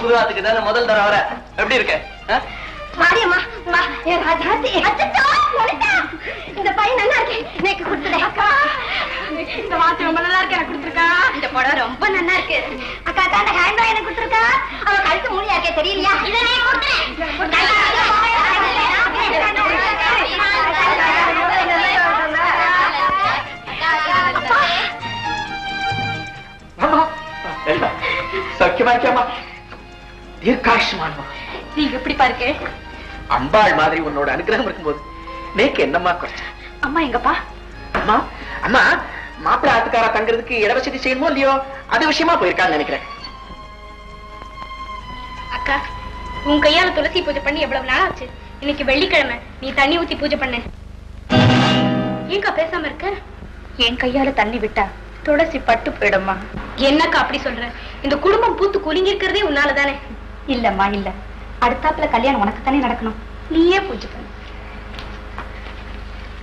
புதுவாத்துக்கு தானே முதல் தர வர. எப்படி இருக்க? மாரியம்மா இந்த பையன் நல்லா இருக்கு எனக்கு கொடுத்துடு. அக்கா இந்த வாட்ச் ரொம்ப நல்லா இருக்கு எனக்கு கொடுத்துருக்கா. இந்த புடவை ரொம்ப நல்லா இருக்கு அக்கா. அக்கா அந்த ஹேண்ட் பேக் எனக்கு கொடுத்துருக்கா. அவ கழுத்து மூலியா இருக்கே தெரியலையா? இதை நான் கொடுத்துறேன். சௌக்கியமா இருக்கியாமா? தீர்க்காயுஷ்மான்மா. நீங்க எப்படி பாருங்க அம்பாள் மாதிரி உன்னோட அனுகிரகம் இருக்கும்போது நேக்கு என்னம்மா குறைச்ச? அம்மா எங்கப்பா? அம்மா அம்மா மாப்பிள்ளை ஆத்துக்காரா தங்குறதுக்கு இடவசதி செய்யணுமோ இல்லையோ அது விஷயமா போயிருக்கான்னு நினைக்கிறேன். அக்கா உன் கையால துளசி பூஜை பண்ணி எவ்வளவு நாள் ஆச்சு? இன்னைக்கு வெள்ளிக்கிழமை நீ தண்ணி ஊத்தி பூஜை பண்ண. ஏங்கா பேசாம இருக்க? என் கையால தண்ணி விட்டா துளசி பட்டு போயிடும்மா. என்னக்கா அப்படி சொல்ற? இந்த குடும்பம் பூத்து குலுங்கி இருக்கிறதே உன்னாலதானே? இல்லம்மா இல்ல, அடுத்தாப்புல கல்யாணம் உனக்கு தானே நடக்கணும். நீயே பூஜை பண்ணு.